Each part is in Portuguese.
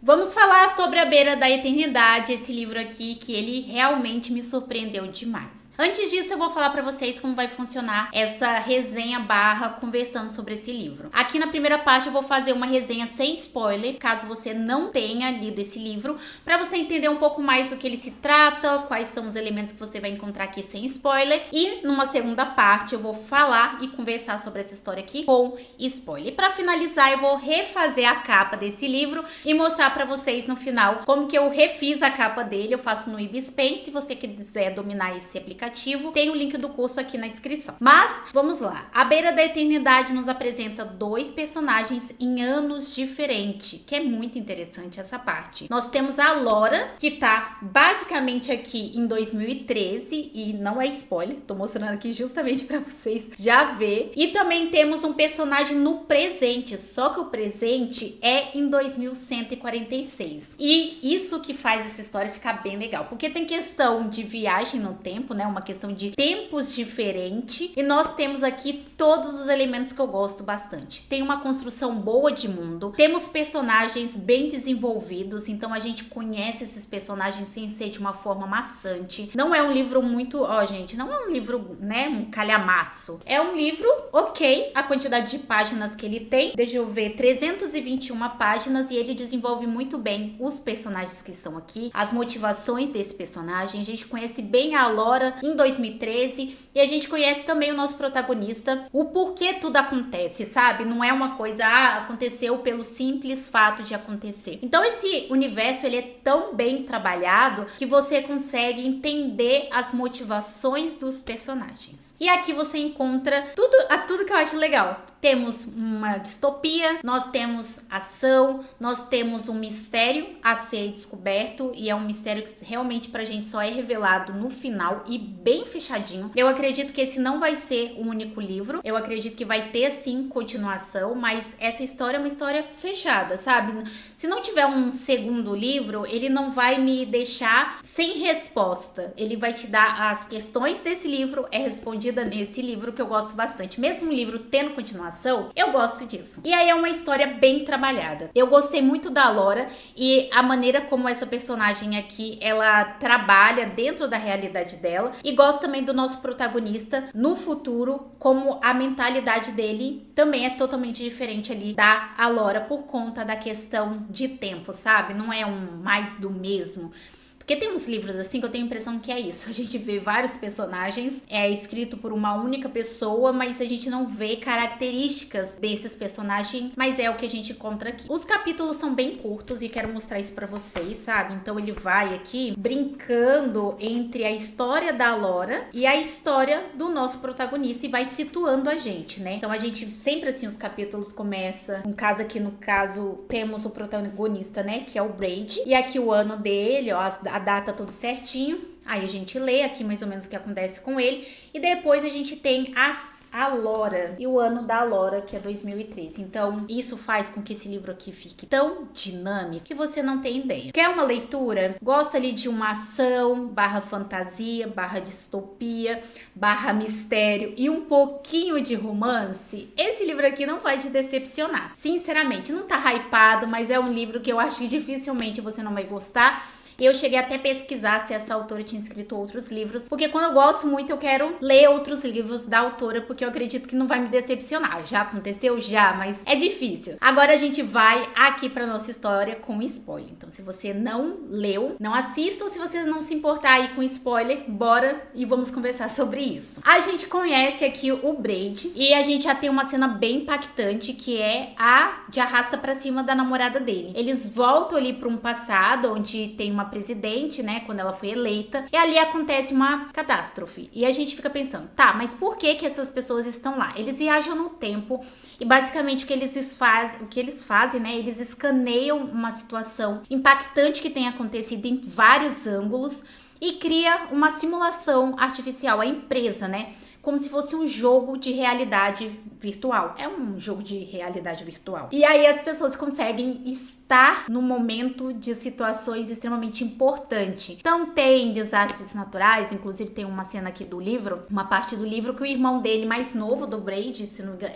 Vamos falar sobre A Beira da Eternidade, esse livro aqui que ele realmente me surpreendeu demais. Antes disso, eu vou falar pra vocês como vai funcionar essa resenha barra conversando sobre esse livro. Aqui na primeira parte eu vou fazer uma resenha sem spoiler, caso você não tenha lido esse livro, pra você entender um pouco mais do que ele se trata, quais são os elementos que você vai encontrar aqui sem spoiler. E numa segunda parte eu vou falar e conversar sobre essa história aqui com spoiler. E pra finalizar, eu vou refazer a capa desse livro e mostrar pra vocês no final como que eu refiz a capa dele. Eu faço no Ibis Paint, se você quiser dominar esse aplicativo, tem o link do curso aqui na descrição. Mas, vamos lá. A Beira da Eternidade nos apresenta dois personagens em anos diferentes, que é muito interessante essa parte. Nós temos a Laura, que tá basicamente aqui em 2013, e não é spoiler, tô mostrando aqui justamente pra vocês já ver. E também temos um personagem no presente, só que o presente é em 2146. E isso que faz essa história ficar bem legal, porque tem questão de viagem no tempo, né? Uma questão de tempos diferentes. E nós temos aqui todos os elementos que eu gosto bastante. Tem uma construção boa de mundo. Temos personagens bem desenvolvidos. Então a gente conhece esses personagens sem ser de uma forma maçante. Não é um livro muito... Ó, gente, não é um livro, né? Um calhamaço. É um livro ok. A quantidade de páginas que ele tem, deixa eu ver, 321 páginas. E ele desenvolve muito bem os personagens que estão aqui. As motivações desse personagem. A gente conhece bem a Laura em 2013 e a gente conhece também o nosso protagonista, o porquê tudo acontece, sabe? Não é uma coisa, aconteceu pelo simples fato de acontecer. Então esse universo, ele é tão bem trabalhado que você consegue entender as motivações dos personagens. E aqui você encontra tudo que eu acho legal. Temos uma distopia, nós temos ação, nós temos um mistério a ser descoberto, e é um mistério que realmente pra gente só é revelado no final e bem fechadinho. Eu acredito que esse não vai ser o único livro, eu acredito que vai ter sim continuação, mas essa história é uma história fechada, sabe? Se não tiver um segundo livro, ele não vai me deixar sem resposta. Ele vai te dar as questões desse livro, é respondida nesse livro, que eu gosto bastante. Mesmo o livro tendo continuação, eu gosto disso. E aí é uma história bem trabalhada. Eu gostei muito da Laura e a maneira como essa personagem aqui, ela trabalha dentro da realidade dela. E gosto também do nosso protagonista no futuro, como a mentalidade dele também é totalmente diferente ali da Laura por conta da questão de tempo, sabe? Não é um mais do mesmo. Porque tem uns livros assim que eu tenho a impressão que é isso. A gente vê vários personagens, é escrito por uma única pessoa, mas a gente não vê características desses personagens, mas é o que a gente encontra aqui. Os capítulos são bem curtos e quero mostrar isso pra vocês, sabe? Então ele vai aqui brincando entre a história da Laura e a história do nosso protagonista e vai situando a gente, né? Então a gente sempre assim, os capítulos começa, no caso temos o protagonista, né? Que é o Braid. E aqui o ano dele, ó, a data tudo certinho. Aí a gente lê aqui mais ou menos o que acontece com ele. E depois a gente tem a Laura e o ano da Laura, que é 2013. Então isso faz com que esse livro aqui fique tão dinâmico que você não tem ideia. Quer uma leitura? Gosta ali de uma ação, barra fantasia, barra distopia, barra mistério e um pouquinho de romance? Esse livro aqui não vai te decepcionar. Sinceramente, não tá hypado, mas é um livro que eu acho que dificilmente você não vai gostar. Eu cheguei até a pesquisar se essa autora tinha escrito outros livros, porque quando eu gosto muito eu quero ler outros livros da autora, porque eu acredito que não vai me decepcionar. Já aconteceu? Já, mas é difícil. Agora a gente vai aqui pra nossa história com spoiler. Então se você não leu, não assista, ou se você não se importar aí com spoiler, bora e vamos conversar sobre isso. A gente conhece aqui o Braid e a gente já tem uma cena bem impactante, que é a de arrasta pra cima da namorada dele. Eles voltam ali pra um passado onde tem uma presidente, né, quando ela foi eleita, e ali acontece uma catástrofe. E a gente fica pensando, tá, mas por que essas pessoas estão lá? Eles viajam no tempo e basicamente o que eles fazem, né, eles escaneiam uma situação impactante que tem acontecido em vários ângulos e cria uma simulação artificial, a empresa, né, como se fosse um jogo de realidade virtual. É um jogo de realidade virtual. E aí as pessoas conseguem estar no momento de situações extremamente importantes. Então tem desastres naturais, inclusive tem uma cena aqui do livro, uma parte do livro que o irmão dele mais novo, do Brady, se não me engano,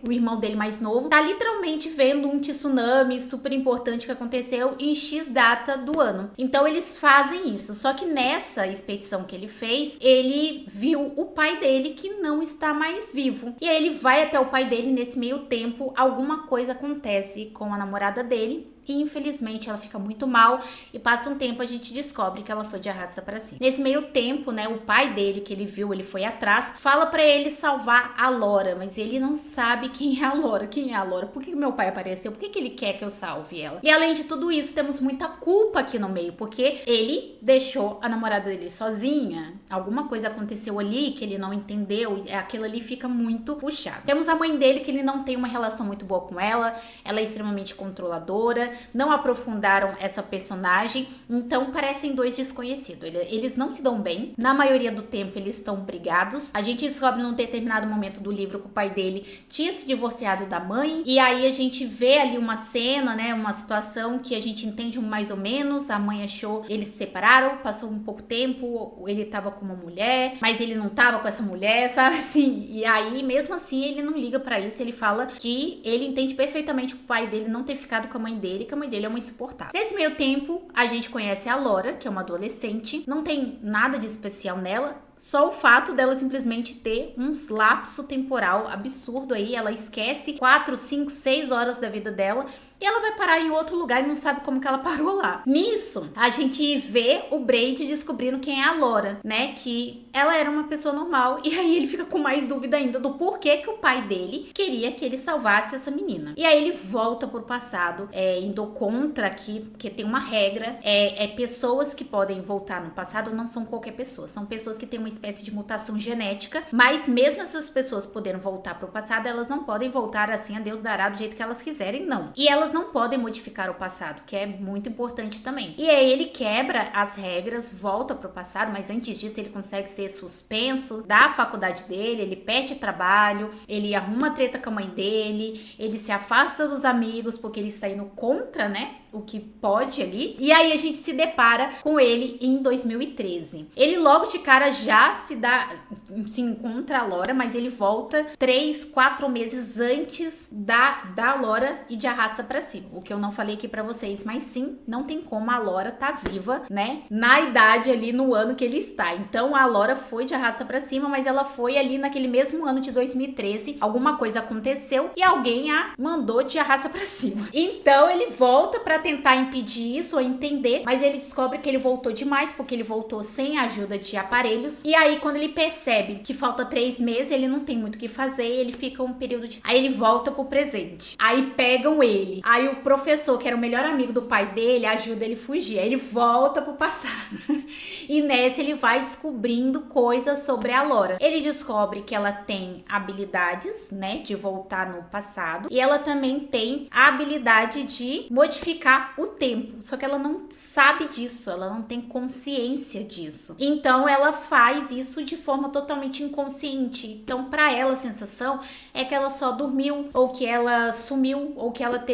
o irmão dele mais novo, tá literalmente vendo um tsunami super importante que aconteceu em X data do ano. Então eles fazem isso, só que nessa expedição que ele fez, ele viu o pai dele que não está mais vivo. E aí ele vai até o pai dele, nesse meio tempo, alguma coisa acontece com a namorada dele. E infelizmente ela fica muito mal e passa um tempo a gente descobre que ela foi de arrasta pra cima. Nesse meio tempo, né, o pai dele que ele viu, ele foi atrás, fala pra ele salvar a Laura, mas ele não sabe quem é a Laura. Quem é a Laura? Por que meu pai apareceu? Por que ele quer que eu salve ela? E além de tudo isso, temos muita culpa aqui no meio, porque ele deixou a namorada dele sozinha. Alguma coisa aconteceu ali que ele não entendeu e aquilo ali fica muito puxado. Temos a mãe dele que ele não tem uma relação muito boa com ela é extremamente controladora. Não aprofundaram essa personagem, então parecem dois desconhecidos. Eles não se dão bem, na maioria do tempo eles estão brigados. A gente descobre num determinado momento do livro que o pai dele tinha se divorciado da mãe, e aí a gente vê ali uma cena, né, uma situação que a gente entende mais ou menos. A mãe achou, eles se separaram, passou um pouco tempo, ele tava com uma mulher, mas ele não tava com essa mulher, sabe assim? E aí, mesmo assim, ele não liga pra isso, ele fala que ele entende perfeitamente o pai dele não ter ficado com a mãe dele, que a mãe dele é uma insuportável. Nesse meio tempo, a gente conhece a Laura, que é uma adolescente. Não tem nada de especial nela, só o fato dela simplesmente ter um lapso temporal absurdo aí. Ela esquece 4, 5, 6 horas da vida dela e ela vai parar em outro lugar e não sabe como que ela parou lá. Nisso, a gente vê o Brady descobrindo quem é a Laura, né? Que ela era uma pessoa normal. E aí ele fica com mais dúvida ainda do porquê que o pai dele queria que ele salvasse essa menina. E aí ele volta pro passado, indo contra aqui, porque tem uma regra. Pessoas que podem voltar no passado não são qualquer pessoa. São pessoas que têm uma espécie de mutação genética. Mas mesmo essas pessoas podendo voltar pro passado, elas não podem voltar assim a Deus dará do jeito que elas quiserem, não. E elas não podem modificar o passado, que é muito importante também. E aí ele quebra as regras, volta pro passado, mas antes disso ele consegue ser suspenso da faculdade dele, ele perde trabalho, ele arruma treta com a mãe dele, ele se afasta dos amigos porque ele está indo contra, né, o que pode ali. E aí a gente se depara com ele em 2013. Ele logo de cara já se encontra a Laura, mas ele volta 3, 4 meses antes da Laura e de arrasta pra cima. O que eu não falei aqui pra vocês, mas sim, não tem como a Laura tá viva, né, na idade ali, no ano que ele está. Então a Laura foi de arrasta pra cima, mas ela foi ali naquele mesmo ano de 2013. Alguma coisa aconteceu e alguém a mandou de arrasta pra cima. Então ele volta pra tentar impedir isso ou entender, mas ele descobre que ele voltou demais, porque ele voltou sem a ajuda de aparelhos. E aí quando ele percebe que falta 3 meses, ele não tem muito o que fazer, ele fica um período de... Aí ele volta pro presente. Aí pegam ele. Aí o professor, que era o melhor amigo do pai dele, ajuda ele a fugir. Aí ele volta pro passado. E nessa ele vai descobrindo coisas sobre a Laura. Ele descobre que ela tem habilidades, né, de voltar no passado. E ela também tem a habilidade de modificar o tempo. Só que ela não sabe disso, ela não tem consciência disso. Então ela faz isso de forma totalmente inconsciente. Então pra ela a sensação é que ela só dormiu, ou que ela sumiu, ou que ela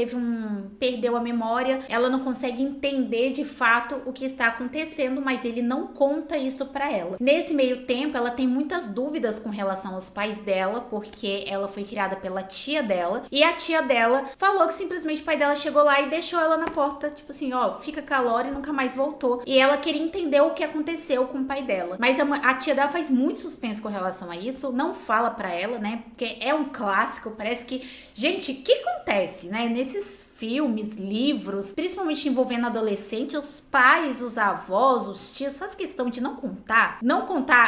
perdeu a memória. Ela não consegue entender de fato o que está acontecendo, mas ele não conta isso pra ela. Nesse meio tempo, ela tem muitas dúvidas com relação aos pais dela, porque ela foi criada pela tia dela, e a tia dela falou que simplesmente o pai dela chegou lá e deixou ela na porta, tipo assim, ó, fica com a Laura, e nunca mais voltou. E ela queria entender o que aconteceu com o pai dela. Mas a tia dela faz muito suspense com relação a isso, não fala pra ela, né, porque é um clássico, parece que... Gente, o que acontece, né, nesses filmes, livros, principalmente envolvendo adolescentes, os pais, os avós, os tios, faz questão de não contar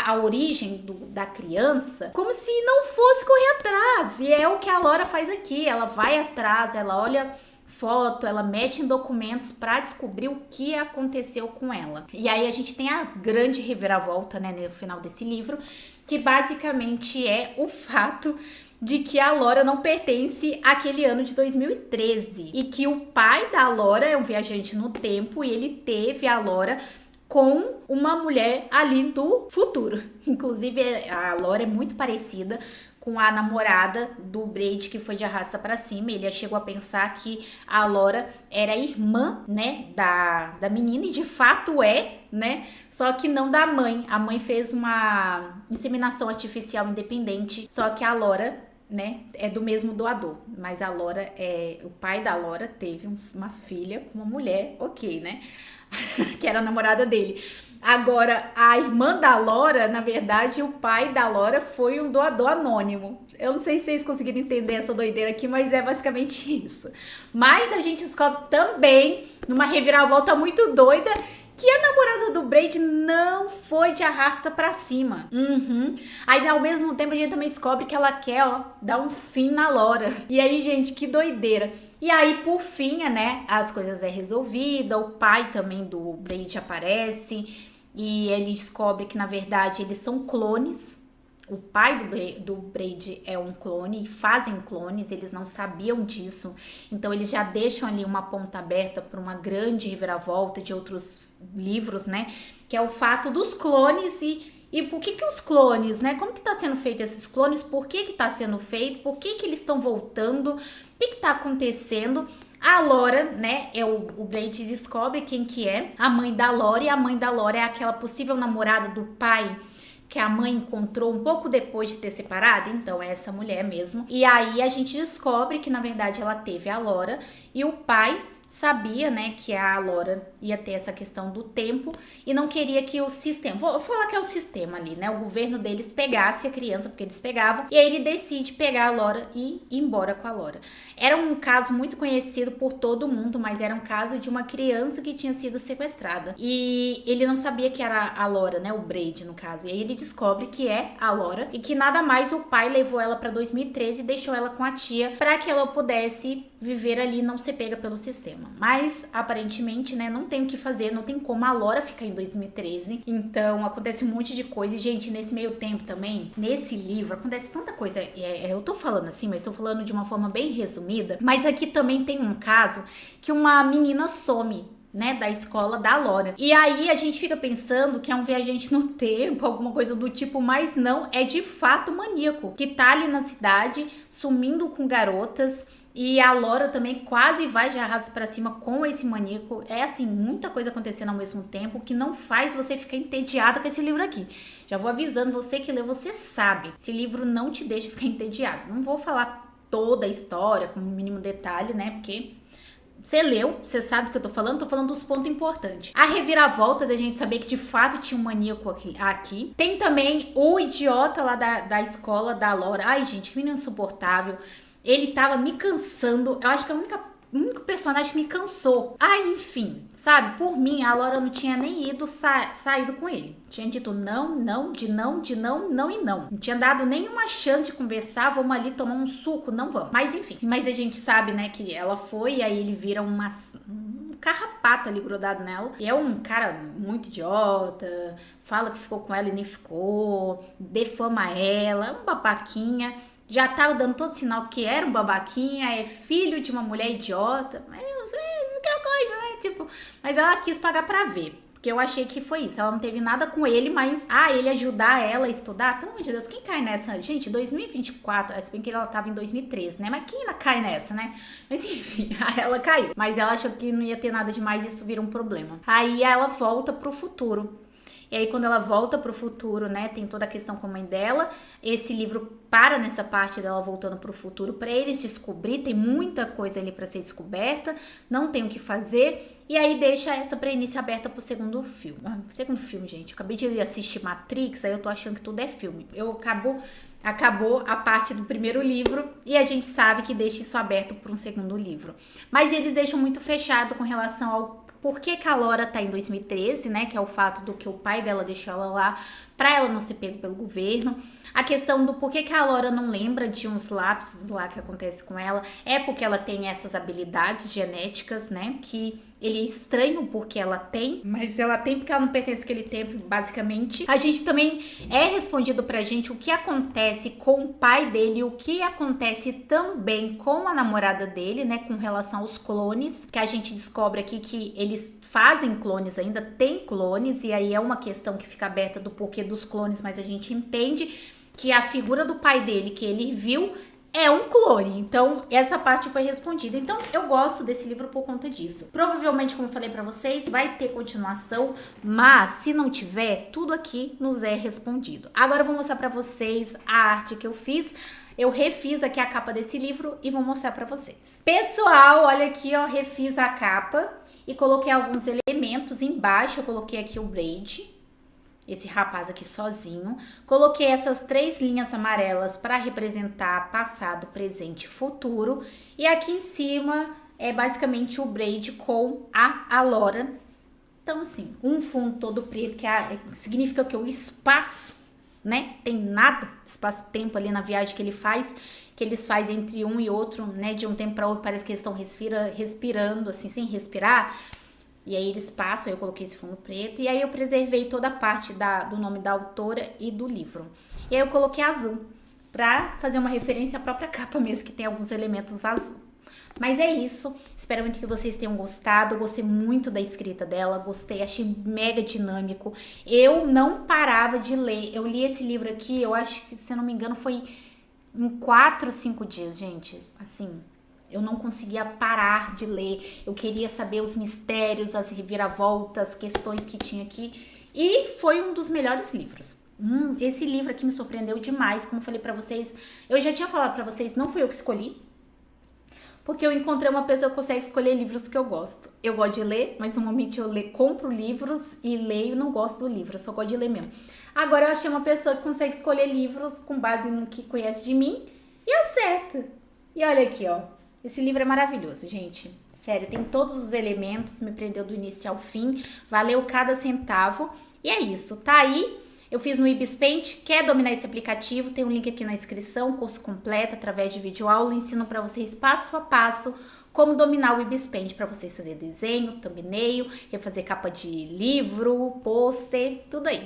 a origem da criança, como se não fosse correr atrás. E é o que a Laura faz aqui, ela vai atrás, ela olha foto, ela mexe em documentos pra descobrir o que aconteceu com ela. E aí a gente tem a grande reviravolta, né, no final desse livro, que basicamente é o fato de que a Laura não pertence àquele ano de 2013 e que o pai da Laura é um viajante no tempo e ele teve a Laura com uma mulher ali do futuro. Inclusive, a Laura é muito parecida com a namorada do Braid, que foi de arrasta pra cima. Ele chegou a pensar que a Laura era irmã, né, da menina, e de fato é, né, só que não da mãe. A mãe fez uma inseminação artificial independente, só que a Laura, né, é do mesmo doador, mas a Laura o pai da Laura teve uma filha com uma mulher, ok, né, que era a namorada dele. Agora, a irmã da Laura, na verdade, o pai da Laura foi um doador anônimo. Eu não sei se vocês conseguiram entender essa doideira aqui, mas é basicamente isso. Mas a gente descobre também, numa reviravolta muito doida, que a namorada do Braid não foi de arrasta pra cima. Aí, ao mesmo tempo, a gente também descobre que ela quer, dar um fim na Laura. E aí, gente, que doideira. E aí, por fim, né, as coisas resolvidas, o pai também do Braid aparece e ele descobre que, na verdade, eles são clones. O pai do Braid é um clone, e fazem clones, eles não sabiam disso. Então, eles já deixam ali uma ponta aberta para uma grande reviravolta de outros livros, né? Que é o fato dos clones e por que os clones, né? Como que tá sendo feito esses clones? Por que tá sendo feito? Por que eles estão voltando? O que tá acontecendo? A Laura, né, o Braid descobre quem que é a mãe da Laura, e a mãe da Laura é aquela possível namorada do pai que a mãe encontrou um pouco depois de ter separado. Então é essa mulher mesmo. E aí a gente descobre que na verdade ela teve a Laura e o pai sabia, né, que a Laura ia ter essa questão do tempo e não queria que o sistema, vou falar que é o sistema ali, né, o governo deles pegasse a criança, porque eles pegavam, e aí ele decide pegar a Laura e ir embora com a Laura. Era um caso muito conhecido por todo mundo, mas era um caso de uma criança que tinha sido sequestrada. E ele não sabia que era a Laura, né, o Braid no caso. E aí ele descobre que é a Laura e que nada mais o pai levou ela para 2013 e deixou ela com a tia para que ela pudesse viver ali e não ser pega pelo sistema. Mas aparentemente, né, não tem o que fazer, não tem como a Laura ficar em 2013. Então acontece um monte de coisa. E, gente, nesse meio tempo também, nesse livro, acontece tanta coisa. Eu tô falando assim, mas tô falando de uma forma bem resumida. Mas aqui também tem um caso que uma menina some, né, da escola da Laura. E aí a gente fica pensando que é um viajante no tempo, alguma coisa do tipo, mas não, é de fato maníaco, que tá ali na cidade, sumindo com garotas. E a Laura também quase vai de arrasto pra cima com esse maníaco. É assim, muita coisa acontecendo ao mesmo tempo, que não faz você ficar entediado com esse livro aqui. Já vou avisando, você que lê, você sabe. Esse livro não te deixa ficar entediado. Não vou falar toda a história com o mínimo detalhe, né, porque você leu, você sabe do que eu tô falando dos pontos importantes. A reviravolta da gente saber que de fato tinha um maníaco aqui. Tem também o idiota lá da escola da Laura. Ai, gente, que menino insuportável. Ele tava me cansando. Eu acho que o único personagem que me cansou. Ah, enfim, sabe? Por mim, a Laura não tinha nem ido saído com ele. Tinha dito não. Não tinha dado nenhuma chance de conversar. Vamos ali tomar um suco. Não vamos. Mas enfim. Mas a gente sabe, né, que ela foi. E aí ele vira um carrapato ali grudado nela. E é um cara muito idiota. Fala que ficou com ela e nem ficou. Defama ela. Um babaquinha. Já tava dando todo sinal que era um babaquinha, é filho de uma mulher idiota. Mas eu sei, qualquer coisa, né? Tipo, mas ela quis pagar pra ver. Porque eu achei que foi isso. Ela não teve nada com ele, mas ele ajudar ela a estudar. Pelo amor de Deus, quem cai nessa? Gente, 2024, se bem que ela tava em 2013, né? Mas quem ainda cai nessa, né? Mas enfim, ela caiu. Mas ela achou que não ia ter nada demais e isso vira um problema. Aí ela volta pro futuro. E aí, quando ela volta pro futuro, né, tem toda a questão com a mãe dela. Esse livro para nessa parte dela voltando pro futuro para eles descobrir. Tem muita coisa ali para ser descoberta. Não tem o que fazer. E aí deixa essa playlist aberta pro segundo filme. Segundo filme, gente. Eu acabei de assistir Matrix, aí eu tô achando que tudo é filme. Acabou a parte do primeiro livro e a gente sabe que deixa isso aberto para um segundo livro. Mas eles deixam muito fechado com relação ao por que a Laura tá em 2013, né? Que é o fato do que o pai dela deixou ela lá pra ela não ser pego pelo governo. A questão do porquê que a Laura não lembra de uns lapsos lá que acontece com ela é porque ela tem essas habilidades genéticas, né? Que ele é estranho porque ela tem, mas ela tem porque ela não pertence àquele tempo, basicamente. A gente também é respondido pra gente o que acontece com o pai dele, o que acontece também com a namorada dele, né? Com relação aos clones, que a gente descobre aqui que eles fazem clones ainda, tem clones, e aí é uma questão que fica aberta do porquê dos clones, mas a gente entende que a figura do pai dele que ele viu é um clone, então essa parte foi respondida. Então eu gosto desse livro por conta disso. Provavelmente, como eu falei pra vocês, vai ter continuação, mas se não tiver, tudo aqui nos é respondido. Agora eu vou mostrar pra vocês a arte que eu fiz. Eu refiz aqui a capa desse livro e vou mostrar pra vocês. Pessoal, olha aqui, ó, refiz a capa e coloquei alguns elementos embaixo. Eu coloquei aqui o Braid, esse rapaz aqui sozinho. Coloquei essas 3 linhas amarelas para representar passado, presente e futuro. E aqui em cima é basicamente o Braid com a Laura. Então, assim, um fundo todo preto, que significa que o espaço, né? Tem nada, espaço-tempo ali na viagem que eles fazem entre um e outro, né? De um tempo para outro, parece que eles estão respirando, assim, sem respirar. E aí eles passam, eu coloquei esse fundo preto. E aí eu preservei toda a parte do nome da autora e do livro. E aí eu coloquei azul, pra fazer uma referência à própria capa mesmo, que tem alguns elementos azul. Mas é isso, espero muito que vocês tenham gostado. Eu gostei muito da escrita dela, gostei, achei mega dinâmico. Eu não parava de ler, eu li esse livro aqui, eu acho que, se eu não me engano, foi em 4 ou 5 dias, gente, assim... Eu não conseguia parar de ler, eu queria saber os mistérios, as reviravoltas, questões que tinha aqui. E foi um dos melhores livros. Esse livro aqui me surpreendeu demais, como eu falei pra vocês. Eu já tinha falado pra vocês, não fui eu que escolhi. Porque eu encontrei uma pessoa que consegue escolher livros que eu gosto. Eu gosto de ler, mas normalmente eu compro livros e leio, não gosto do livro, eu só gosto de ler mesmo. Agora eu achei uma pessoa que consegue escolher livros com base no que conhece de mim e acerta. E olha aqui, ó. Esse livro é maravilhoso, gente. Sério, tem todos os elementos, me prendeu do início ao fim, valeu cada centavo. E é isso, tá aí. Eu fiz no Ibis Paint. Quer dominar esse aplicativo? Tem um link aqui na descrição, curso completo, através de videoaula. Ensino pra vocês passo a passo como dominar o Ibis Paint, pra vocês fazerem desenho, thumbnail, refazer capa de livro, pôster, tudo aí.